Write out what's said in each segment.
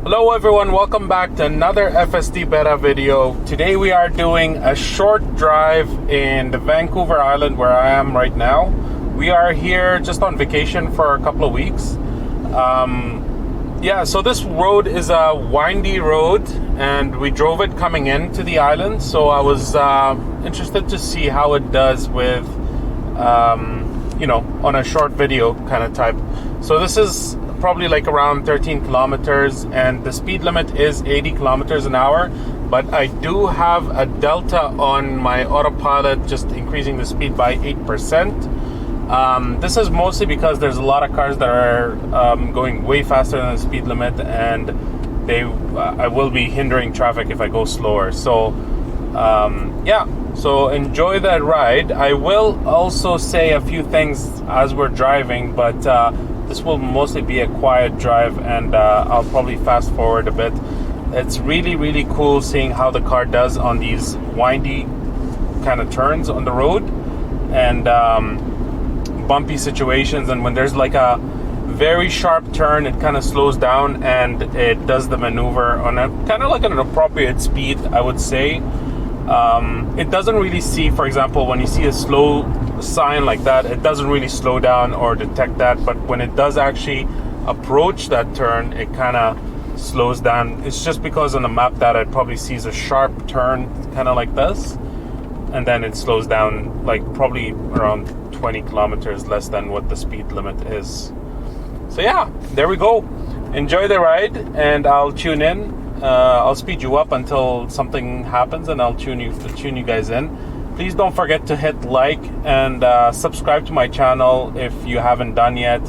Hello everyone, welcome back to another FSD Beta video. Today we are doing a short drive in the Vancouver Island where I am right now. We are here just on vacation for a couple of weeks. So this road is a windy road and we drove it coming into the island. So I was interested to see how it does with, on a short video kind of type. So this is probably like around 13 kilometers and the speed limit is 80 kilometers an hour, but I do have a delta on my autopilot, just increasing the speed by 8%. This is mostly because there's a lot of cars that are going way faster than the speed limit, and I will be hindering traffic if I go slower. So so enjoy that ride. I will also say a few things as we're driving, but this will mostly be a quiet drive, and I'll probably fast forward a bit. It's really, really cool seeing how the car does on these windy kind of turns on the road and bumpy situations. And when there's like a very sharp turn, it kind of slows down and it does the maneuver on a kind of like an appropriate speed, I would say. It doesn't really see, for example, when you see a slow sign like that, it doesn't really slow down or detect that, but when it does actually approach that turn, it kind of slows down. It's just because on the map that it probably sees a sharp turn kind of like this, and then it slows down like probably around 20 kilometers less than what the speed limit is. So yeah, there we go. Enjoy the ride, and I'll tune in. I'll speed you up until something happens, and I'll tune you guys in. Please don't forget to hit like and subscribe to my channel if you haven't done yet.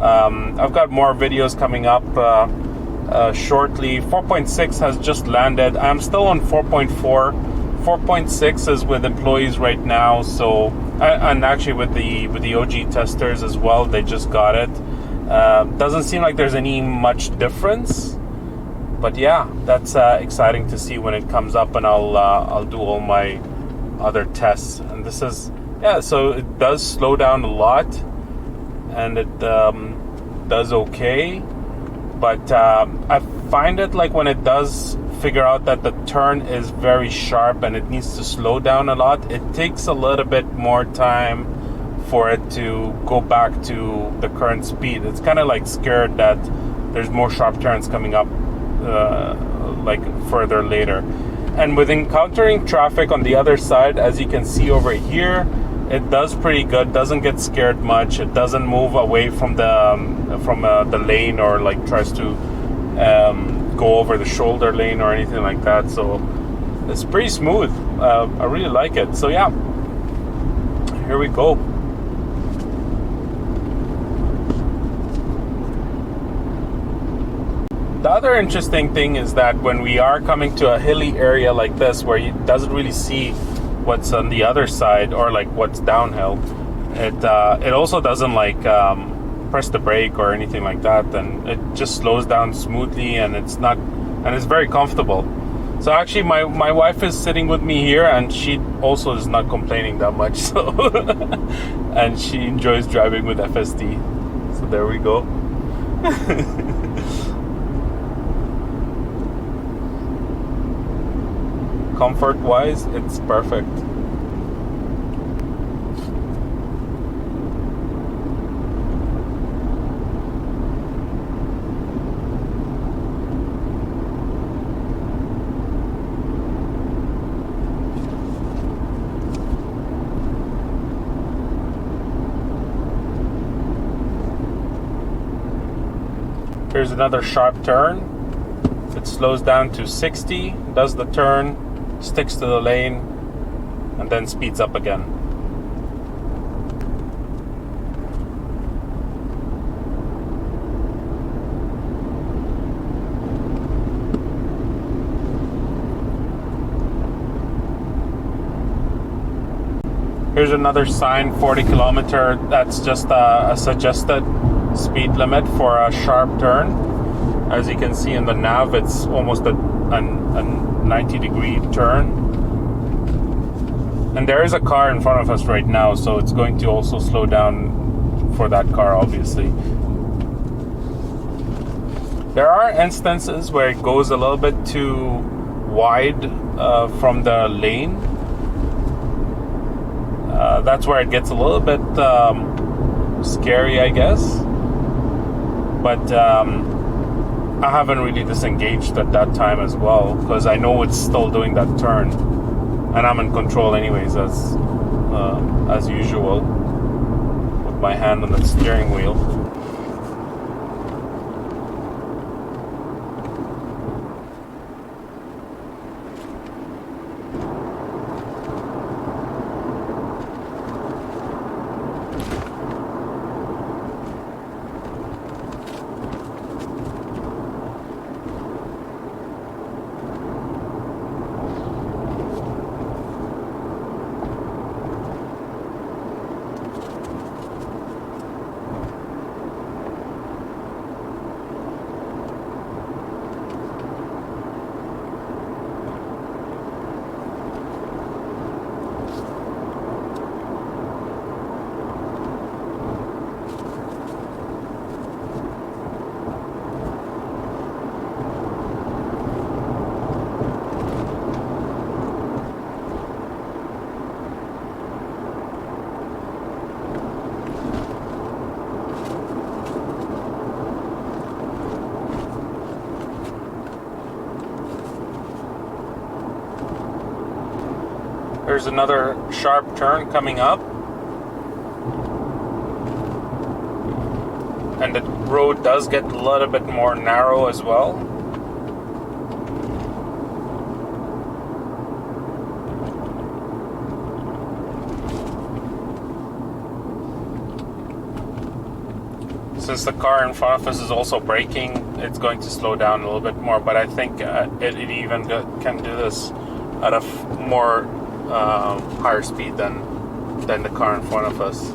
I've got more videos coming up shortly. 4.6 has just landed. I'm still on 4.4. 4.6 is with employees right now. So, and actually with the OG testers as well. They just got it. Doesn't seem like there's any much difference. But yeah, that's exciting to see when it comes up, and I'll do all my other tests. And this is, so it does slow down a lot, and it does okay. But I find it like when it does figure out that the turn is very sharp and it needs to slow down a lot, it takes a little bit more time for it to go back to the current speed. It's kind of like scared that there's more sharp turns coming up like further later. And with encountering traffic on the other side, as you can see over here, it does pretty good. Doesn't get scared much. It doesn't move away from the lane, or like tries to go over the shoulder lane or anything like that. So it's pretty smooth. I really like it. So yeah, here we go. The other interesting thing is that when we are coming to a hilly area like this, where it doesn't really see what's on the other side or like what's downhill, it also doesn't like press the brake or anything like that, and it just slows down smoothly, and it's very comfortable. So actually my wife is sitting with me here, and she also is not complaining that much, so and she enjoys driving with FSD. So there we go. Comfort wise, it's perfect. Here's another sharp turn. It slows down to 60, does the turn, sticks to the lane, and then speeds up again. Here's another sign, 40 kilometer. That's just a suggested speed limit for a sharp turn. As you can see in the nav, it's almost a 90-degree turn. And there is a car in front of us right now, so it's going to also slow down for that car, obviously. There are instances where it goes a little bit too wide from the lane. That's where it gets a little bit scary, I guess. But I haven't really disengaged at that time as well, because I know it's still doing that turn, and I'm in control anyways, as usual, with my hand on the steering wheel. There's another sharp turn coming up, and the road does get a little bit more narrow as well. Since the car in front of us is also braking, it's going to slow down a little bit more, but I think it even can do this at a more higher speed than the car in front of us.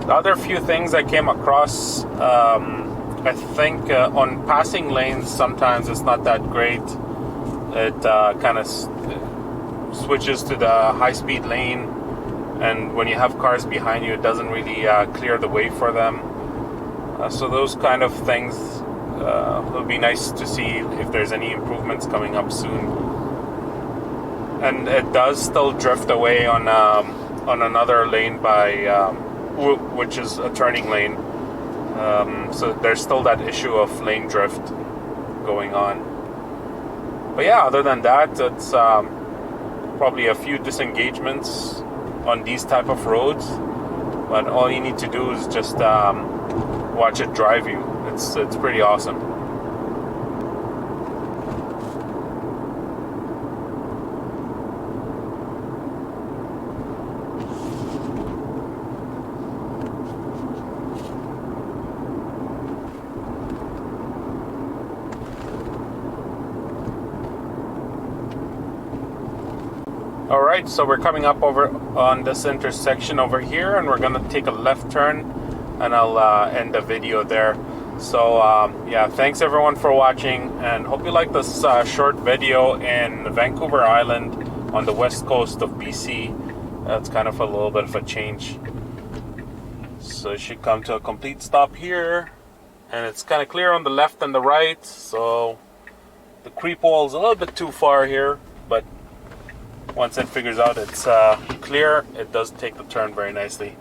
The other few things I came across, I think on passing lanes sometimes it's not that great. It kind of switches to the high-speed lane, and when you have cars behind you, it doesn't really clear the way for them. So those kind of things will be nice to see if there's any improvements coming up soon. And it does still drift away on another lane by which is a turning lane. So there's still that issue of lane drift going on. But yeah, other than that, it's probably a few disengagements on these type of roads. But all you need to do is just watch it drive you. It's pretty awesome. Alright, so we're coming up over on this intersection over here, and we're going to take a left turn, and I'll end the video there. So yeah, thanks everyone for watching, and hope you like this short video in Vancouver Island on the west coast of BC. That's kind of a little bit of a change. So it should come to a complete stop here, and it's kind of clear on the left and the right, so the creep wall is a little bit too far here, but once it figures out it's clear, it does take the turn very nicely.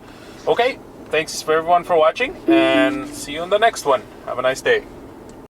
Okay, thanks for everyone for watching, and see you in the next one. Have a nice day.